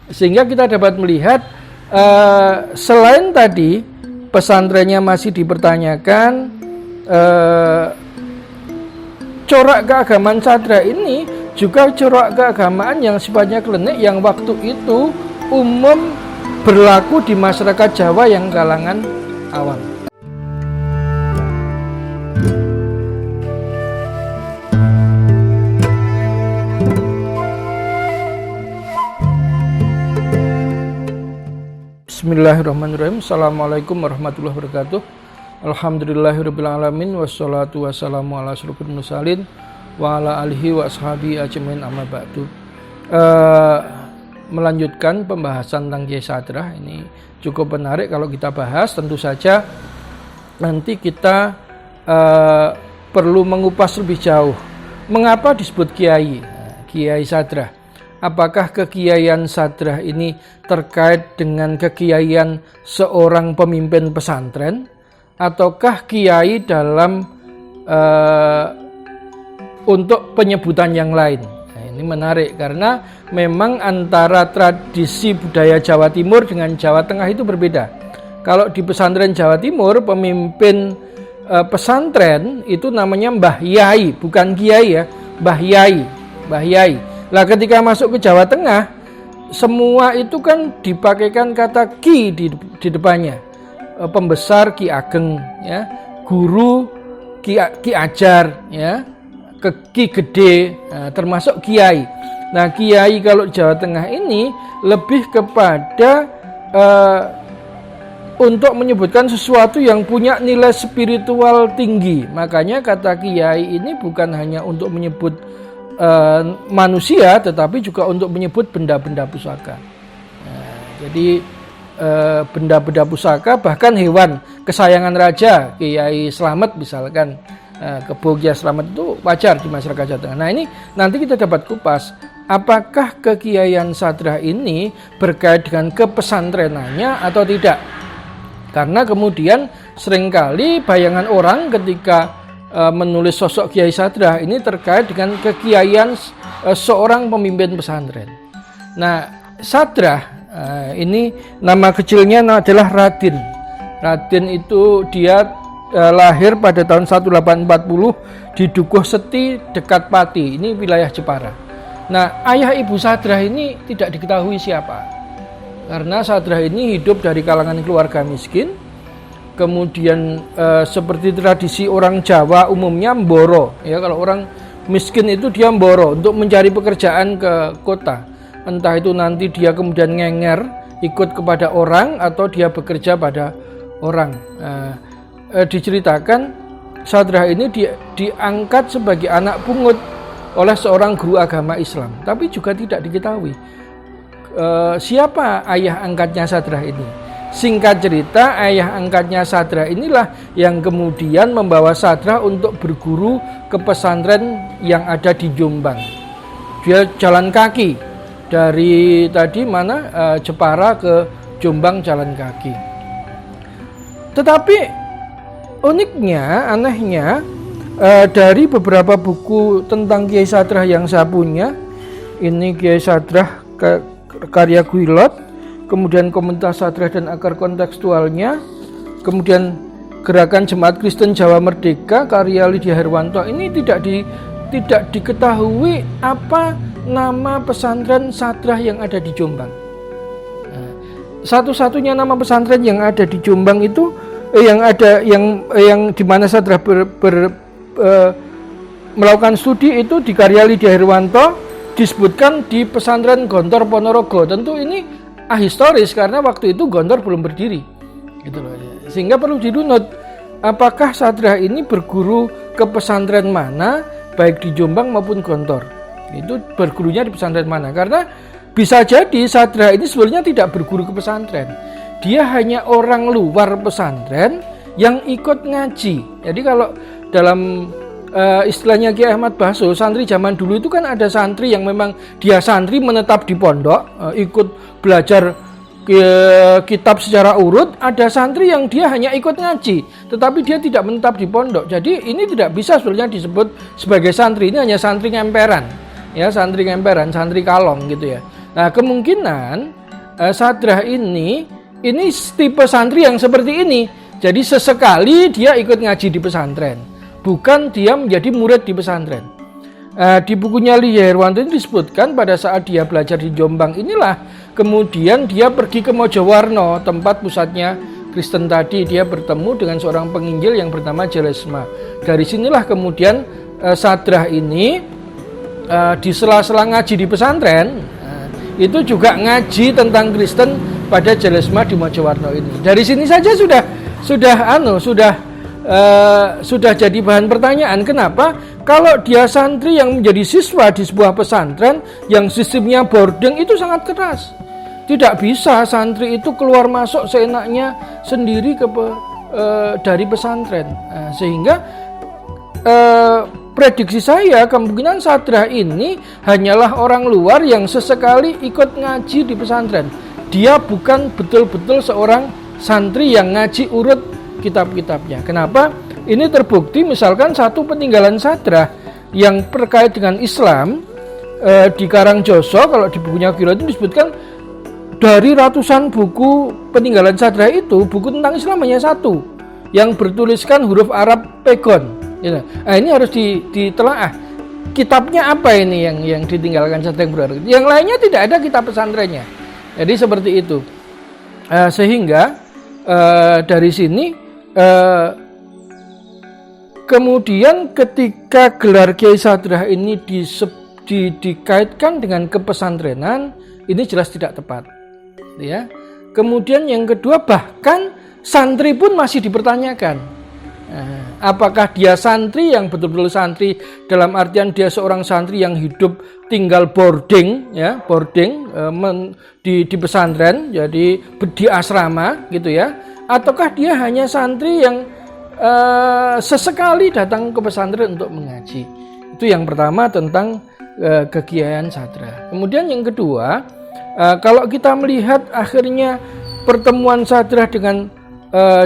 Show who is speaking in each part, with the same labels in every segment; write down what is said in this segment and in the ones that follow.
Speaker 1: Sehingga kita dapat melihat selain tadi pesantrennya masih dipertanyakan, corak keagamaan Sadra ini juga corak keagamaan yang sifatnya klinik yang waktu itu umum berlaku di masyarakat Jawa yang kalangan awam. Bismillahirrahmanirrahim. Assalamualaikum warahmatullahi wabarakatuh. Alhamdulillahirabbil alamin wassalatu wassalamu ala asyrofil mursalin wa ala alihi wa ashabi ajmain amma ba'du. Melanjutkan pembahasan tentang Kiai Sadra ini cukup menarik kalau kita bahas. Tentu saja nanti kita perlu mengupas lebih jauh mengapa disebut Kiai Sadra. Apakah kekiaian Sadra ini terkait dengan kekiaian seorang pemimpin pesantren, ataukah kiai dalam untuk penyebutan yang lain? Nah, ini menarik karena memang antara tradisi budaya Jawa Timur dengan Jawa Tengah itu berbeda. Kalau di pesantren Jawa Timur, pemimpin pesantren itu namanya Mbah Yai, bukan Kiai ya, Mbah Yai. Lah ketika masuk ke Jawa Tengah, semua itu kan dipakaikan kata Ki di depannya. Pembesar Ki Ageng, ya, guru Ki Ajar, ya, Ki Gede, termasuk Kiai. Nah, Kiai kalau Jawa Tengah ini lebih kepada untuk menyebutkan sesuatu yang punya nilai spiritual tinggi. Makanya kata Kiai ini bukan hanya untuk menyebut manusia, tetapi juga untuk menyebut benda-benda pusaka. Nah, jadi benda-benda pusaka, bahkan hewan kesayangan raja, Kiai Slamet misalkan, Kebo Kiai Slamet itu wajar di masyarakat Jawa Tengah. Nah, ini nanti kita dapat kupas apakah kekiaian Sadra ini berkait dengan kepesantrenannya atau tidak. Karena kemudian seringkali bayangan orang ketika menulis sosok Kiai Sadra ini terkait dengan kekiaian seorang pemimpin pesantren. Nah, Sadra ini nama kecilnya adalah Radin. Radin itu dia lahir pada tahun 1840 di Dukuh Seti dekat Pati, ini wilayah Jepara. Nah, ayah ibu Sadra ini tidak diketahui siapa. Karena Sadra ini hidup dari kalangan keluarga miskin. Kemudian seperti tradisi orang Jawa umumnya mboro, ya, kalau orang miskin itu dia mboro untuk mencari pekerjaan ke kota. Entah itu nanti dia kemudian ngenger ikut kepada orang atau dia bekerja pada orang. Diceritakan Sadra ini diangkat sebagai anak pungut oleh seorang guru agama Islam, tapi juga tidak diketahui siapa ayah angkatnya Sadra ini. Singkat cerita, ayah angkatnya Sadra inilah yang kemudian membawa Sadra untuk berguru ke pesantren yang ada di Jombang. Dia jalan kaki dari Jepara ke Jombang jalan kaki. Tetapi uniknya, anehnya, dari beberapa buku tentang Kiai Sadra yang saya punya, ini Kiai Sadra karya Guilot, kemudian komunitas Sadra dan akar kontekstualnya, kemudian gerakan Jemaat Kristen Jawa Merdeka karya Lydia Herwanto, ini tidak diketahui apa nama pesantren Sadra yang ada di Jombang. Nah, satu-satunya nama pesantren yang ada di Jombang itu yang di mana Sadra melakukan studi itu di karya Lydia Herwanto disebutkan di pesantren Gontor Ponorogo. Tentu ini ahistoris karena waktu itu Gontor belum berdiri, gitu loh. Sehingga perlu dirunut apakah Sadra ini berguru ke pesantren mana, baik di Jombang maupun Gontor. Itu bergurunya di pesantren mana? Karena bisa jadi Sadra ini sebenarnya tidak berguru ke pesantren. Dia hanya orang luar pesantren yang ikut ngaji. Jadi kalau dalam istilahnya Kiai Ahmad Baso, santri zaman dulu itu kan ada santri yang memang dia santri menetap di pondok, ikut belajar kitab secara urut. Ada santri yang dia hanya ikut ngaji, tetapi dia tidak menetap di pondok. Jadi ini tidak bisa sebenarnya disebut sebagai santri, ini hanya santri ngemperan, ya, santri ngemperan, santri kalong gitu ya. Nah, kemungkinan Sadrah ini tipe santri yang seperti ini. Jadi sesekali dia ikut ngaji di pesantren, bukan dia menjadi murid di pesantren. Di bukunya Lia Herwanto ini disebutkan pada saat dia belajar di Jombang inilah kemudian dia pergi ke Mojowarno, tempat pusatnya Kristen tadi. Dia bertemu dengan seorang penginjil yang bernama Jelesma. Dari sinilah kemudian Sadrah ini di sela-sela ngaji di pesantren itu juga ngaji tentang Kristen pada Jelesma di Mojowarno ini. Dari sini saja sudah jadi bahan pertanyaan. Kenapa? Kalau dia santri yang menjadi siswa di sebuah pesantren yang sistemnya boarding itu sangat keras. Tidak bisa santri itu keluar masuk seenaknya sendiri dari pesantren. Sehingga prediksi saya kemungkinan Sadrah ini hanyalah orang luar yang sesekali ikut ngaji di pesantren. Dia bukan betul-betul seorang santri yang ngaji urut kitab-kitabnya. Kenapa? Ini terbukti misalkan satu peninggalan Sadrah yang terkait dengan Islam di Karangjoso. Kalau di bukunya Kilo itu disebutkan dari ratusan buku peninggalan Sadrah itu, buku tentang Islam hanya satu yang bertuliskan huruf Arab pegon. Nah, ini harus ditelaah. Kitabnya apa ini yang ditinggalkan Sadrah yang berarti? Yang lainnya tidak ada kitab pesantrennya. Jadi seperti itu. Sehingga dari sini kemudian ketika gelar Kiai Sadrah ini dikaitkan dengan kepesantrenan, ini jelas tidak tepat, ya. Kemudian yang kedua, bahkan santri pun masih dipertanyakan. Apakah dia santri yang betul-betul santri dalam artian dia seorang santri yang hidup tinggal boarding, ya, di pesantren, jadi di asrama gitu ya, ataukah dia hanya santri yang sesekali datang ke pesantren untuk mengaji. Itu yang pertama tentang kekiaian Sadrah. Kemudian yang kedua, kalau kita melihat akhirnya pertemuan Sadrah dengan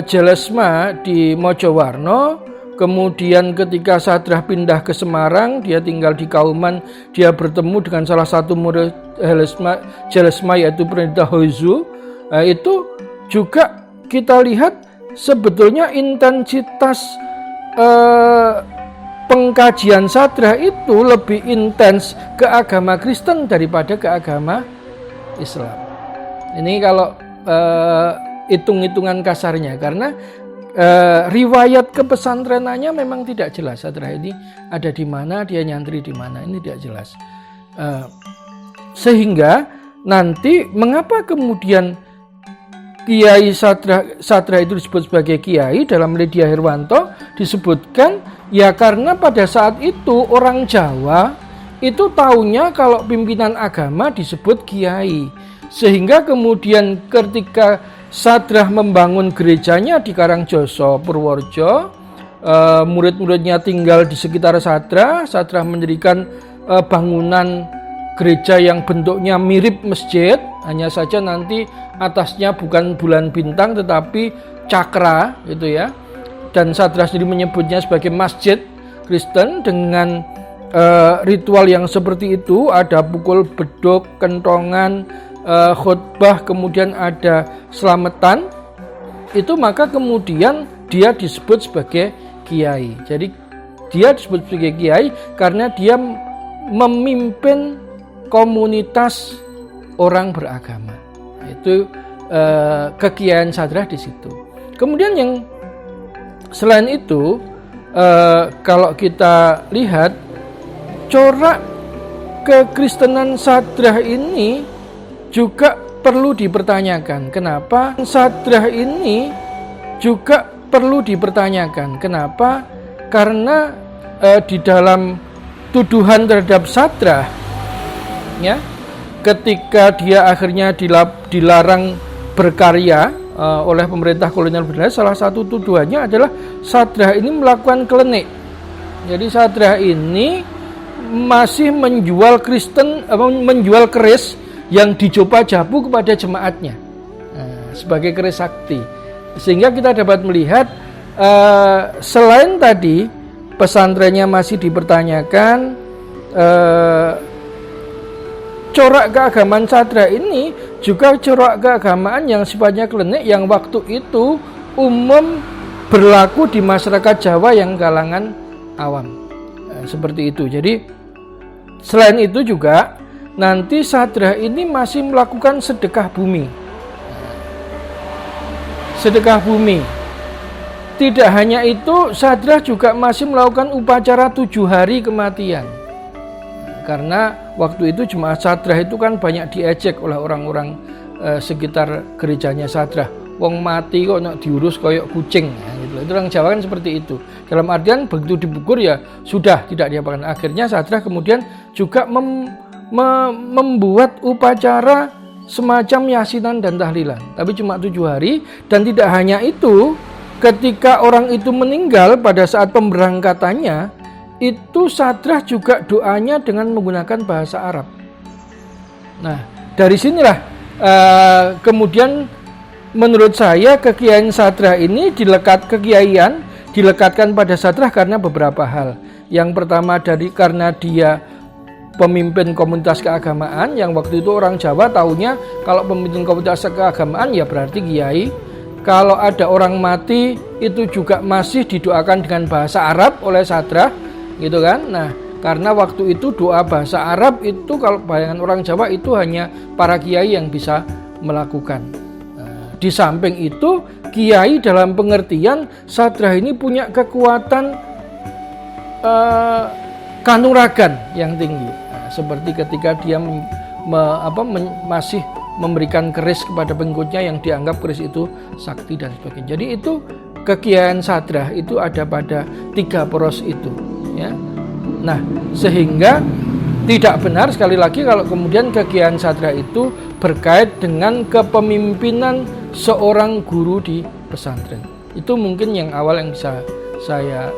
Speaker 1: Jelesma di Mojowarno, kemudian ketika Sadrah pindah ke Semarang, dia tinggal di Kauman, dia bertemu dengan salah satu murid Jelesma yaitu Pendeta Hoizu. Itu juga kita lihat sebetulnya intensitas pengkajian Sadrah itu lebih intens ke agama Kristen daripada ke agama Islam. Ini kalau hitung-hitungan kasarnya, karena riwayat kepesantrenannya memang tidak jelas. Sadrah ini ada di mana, dia nyantri di mana, ini tidak jelas. Sehingga nanti mengapa kemudian Kiai Sadrah itu disebut sebagai kiai dalam Lia Herwanto disebutkan ya karena pada saat itu orang Jawa itu taunya kalau pimpinan agama disebut kiai, sehingga kemudian ketika Sadrah membangun gerejanya di Karangjoso Purworejo, murid-muridnya tinggal di sekitar Sadrah mendirikan bangunan gereja yang bentuknya mirip masjid, hanya saja nanti atasnya bukan bulan bintang tetapi cakra gitu ya. Dan Sadrah sendiri menyebutnya sebagai masjid Kristen dengan ritual yang seperti itu, ada pukul beduk, kentongan, khutbah, kemudian ada selamatan. Itu maka kemudian dia disebut sebagai kiai. Jadi dia disebut sebagai kiai karena dia memimpin komunitas orang beragama. Itu kekiaian Sadrah di situ. Kemudian yang selain itu, kalau kita lihat corak kekristenan Sadrah ini juga perlu dipertanyakan. Kenapa Sadrah ini juga perlu dipertanyakan? Kenapa? Karena di dalam tuduhan terhadap Sadrah, ya, ketika dia akhirnya dilarang berkarya oleh pemerintah kolonial Belanda, salah satu tuduhannya adalah Sadrah ini melakukan klenik. Jadi Sadrah ini masih menjual menjual keris yang dicoba jabu kepada jemaatnya sebagai keris sakti. Sehingga kita dapat melihat selain tadi pesantrennya masih dipertanyakan, corak keagamaan Sadra ini juga corak keagamaan yang sifatnya klinik yang waktu itu umum berlaku di masyarakat Jawa yang kalangan awam. Seperti itu. Jadi selain itu juga nanti Sadra ini masih melakukan sedekah bumi. Sedekah bumi. Tidak hanya itu, Sadra juga masih melakukan upacara 7 hari kematian. Karena waktu itu jemaat Sadra itu kan banyak diejek oleh orang-orang sekitar gerejanya Sadra. Wong mati kok nak diurus koyok kucing. Gitu. Itu orang Jawa kan seperti itu. Dalam artian begitu dibubur ya sudah tidak diapakan. Akhirnya Sadra kemudian juga membuat upacara semacam yasinan dan tahlilan. Tapi cuma 7 hari. Dan tidak hanya itu, ketika orang itu meninggal pada saat pemberangkatannya, itu Sadra juga doanya dengan menggunakan bahasa Arab. Nah, dari sinilah kemudian menurut saya kekiaian Sadra ini dilekatkan pada Sadra karena beberapa hal. Yang pertama karena dia pemimpin komunitas keagamaan yang waktu itu orang Jawa taunya kalau pemimpin komunitas keagamaan ya berarti kiai. Kalau ada orang mati itu juga masih didoakan dengan bahasa Arab oleh Sadra, gitu kan. Nah, karena waktu itu doa bahasa Arab itu kalau bayangan orang Jawa itu hanya para kiai yang bisa melakukan. Di samping itu, kiai dalam pengertian Sadra ini punya kekuatan kanuragan yang tinggi. Seperti ketika dia masih memberikan keris kepada pengikutnya yang dianggap keris itu sakti dan sebagainya. Jadi itu kekiaian Sadra itu ada pada 3 poros itu. Ya. Nah, sehingga tidak benar sekali lagi kalau kemudian kekiaian Sadra itu berkait dengan kepemimpinan seorang guru di pesantren. Itu mungkin yang awal yang bisa saya